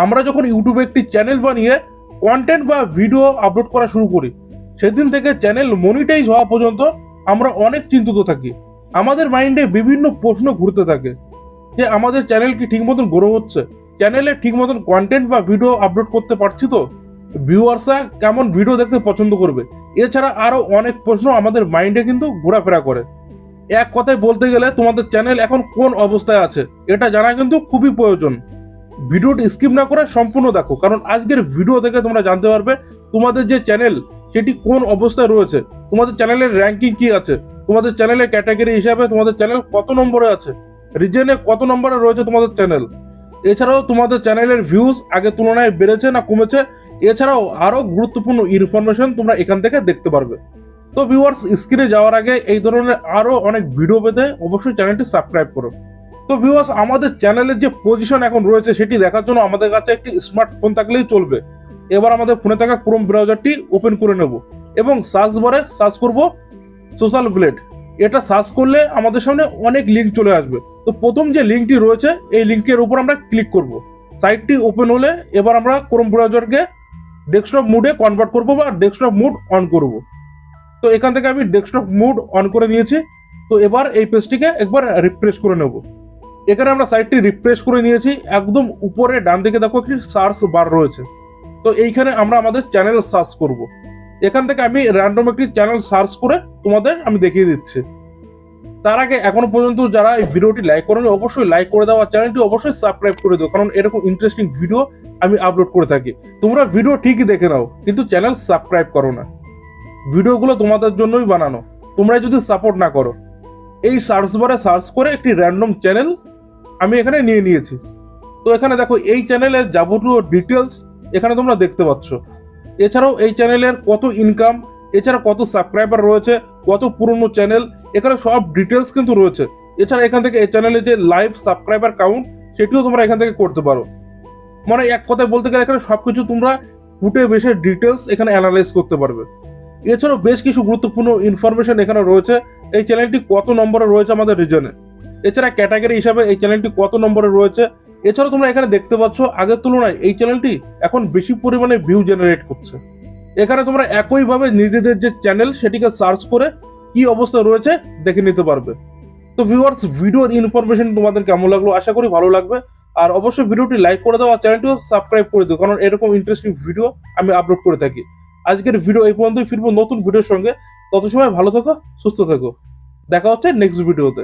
আমরা যখন ইউটিউবে একটি চ্যানেল বানিয়ে কন্টেন্ট বা ভিডিও আপলোড করা শুরু করি, সেদিন থেকে চ্যানেল মনিটাইজ হওয়া পর্যন্ত আমরা অনেক চিন্তিত থাকি। আমাদের মাইন্ডে বিভিন্ন প্রশ্ন ঘুরতে থাকে যে আমাদের চ্যানেল কি ঠিক মতন গ্রো হচ্ছে, চ্যানেলে ঠিক মতন কন্টেন্ট বা ভিডিও আপলোড করতে পারছি তো, ভিউয়ার্সরা কেমন ভিডিও দেখতে পছন্দ করবে। এছাড়া আরো অনেক প্রশ্ন আমাদের মাইন্ডে কিন্তু ঘোরাফেরা করে। এক কথায় বলতে গেলে তোমাদের চ্যানেল এখন কোন অবস্থায় আছে এটা জানা কিন্তু খুবই প্রয়োজন। ভিডিওটি স্কিপ না করে সম্পূর্ণ দেখো, কারণ আজকের ভিডিও থেকে তোমরা জানতে পারবে তোমাদের যে চ্যানেল সেটি কোন অবস্থায় রয়েছে, তোমাদের চ্যানেলের র্যাঙ্কিং কি আছে, তোমাদের চ্যানেলের ক্যাটাগরি হিসাবে তোমাদের চ্যানেল কত নম্বরে আছে, রিজনে কত নম্বরে রয়েছে তোমাদের চ্যানেল। এছাড়াও তোমাদের চ্যানেলের ভিউজ আগের তুলনায় বেড়েছে না কমেছে, এছাড়াও আরো গুরুত্বপূর্ণ ইনফরমেশন তোমরা এখান থেকে দেখতে পারবে। তো ভিউয়ার্স, স্ক্রিনে যাওয়ার আগে এই ধরনের আরো অনেক ভিডিও পেতে অবশ্যই চ্যানেলটি সাবস্ক্রাইব করো। তো ভিউয়ার্স, আমাদের চ্যানেলের যে পজিশন এখন রয়েছে সেটি দেখার জন্য আমাদের কাছে একটি স্মার্টফোন থাকলেই চলবে। এবার আমাদের ফোনে থাকা ক্রোম ব্রাউজারটি ওপেন করে নেব এবং সার্চ বারে সার্চ করব সোশ্যাল ব্লেড। এটা সার্চ করলে আমাদের সামনে অনেক লিঙ্ক চলে আসবে। তো প্রথম যে লিঙ্কটি রয়েছে এই লিঙ্কের উপর আমরা ক্লিক করব। সাইটটি ওপেন হলে এবার আমরা ক্রোম ব্রাউজারকে ডেস্কটপ মুডে কনভার্ট করব বা ডেস্কটপ মুড অন করব। তো এখান থেকে আমি ডেস্কটপ মুড অন করে নিয়েছি। তো এবার এই পেজটিকে একবার রিফ্রেশ করে নেব। এখানে আমরা সাইটটি রিফ্রেশ করে নিয়েছি। একদম উপরে ডান দিকে দেখো একটি সার্চ বার রয়েছে। তো এইখানে আমরা আমাদের চ্যানেল সার্চ করব। এখান থেকে আমি র্যান্ডম একটি চ্যানেল সার্চ করে তোমাদের আমি দেখিয়ে দিচ্ছি। তার আগে এখনো পর্যন্ত যারা এই ভিডিওটি লাইক করেনি অবশ্যই লাইক করে দাও, আর চ্যানেলটি অবশ্যই সাবস্ক্রাইব করে দাও, কারণ এরকম ইন্টারেস্টিং ভিডিও আমি আপলোড করে থাকি। তোমরা ভিডিও ঠিকই দেখে নাও কিন্তু চ্যানেল সাবস্ক্রাইব করো না। ভিডিওগুলো তোমাদের জন্যই বানানো, তোমরা যদি সাপোর্ট না করো। এই সার্চ বারে সার্চ করে একটি র্যান্ডম চ্যানেল আমি এখানে নিয়ে নিয়েছি। তো এখানে দেখো এই চ্যানেলের যাবতীয় ডিটেলস এখানে তোমরা দেখতে পাচ্ছ। এছাড়াও এই চ্যানেলের কত ইনকাম, এছাড়া কত সাবস্ক্রাইবার রয়েছে, কত পুরনো চ্যানেল, এখানে সব ডিটেলস কিন্তু রয়েছে। এছাড়া এখান থেকে এই চ্যানেলে যে লাইভ সাবস্ক্রাইবার কাউন্ট সেটিও তোমরা এখান থেকে করতে পারো। মানে এক কথায় বলতে গেলে এখানে সবকিছু তোমরা ফুটে বেশি ডিটেলস এখানে অ্যানালাইজ করতে পারবে। এছাড়াও বেশ কিছু গুরুত্বপূর্ণ ইনফরমেশন এখানে রয়েছে। এই চ্যানেলটি কত নম্বরে রয়েছে আমাদের রিজনে, এছাড়া ক্যাটাগরি হিসাবে এই চ্যানেলটি কত নম্বরে রয়েছে। এছাড়াও তোমরা এখানে দেখতে পাচ্ছ আগের তুলনায় এই চ্যানেলটি এখন বেশি পরিমাণে ভিউ জেনারেট করছে। এখানে তোমরা একইভাবে নিজেদের যে চ্যানেল সেটিকে সার্চ করে কি অবস্থা রয়েছে দেখে নিতে পারবে। তো ভিউয়ার্স, ভিডিওর ইনফরমেশন তোমাদের কেমন লাগলো, আশা করি ভালো লাগবে। আর অবশ্যই ভিডিওটি লাইক করে দাও আর চ্যানেলটিও সাবস্ক্রাইব করে দিও, কারণ এরকম ইন্টারেস্টিং ভিডিও আমি আপলোড করে থাকি। আজকের ভিডিও এই পর্যন্তই, ফিরবো নতুন ভিডিওর সঙ্গে। তত সময় ভালো থেকো, সুস্থ থেকো, দেখা হচ্ছে নেক্সট ভিডিওতে।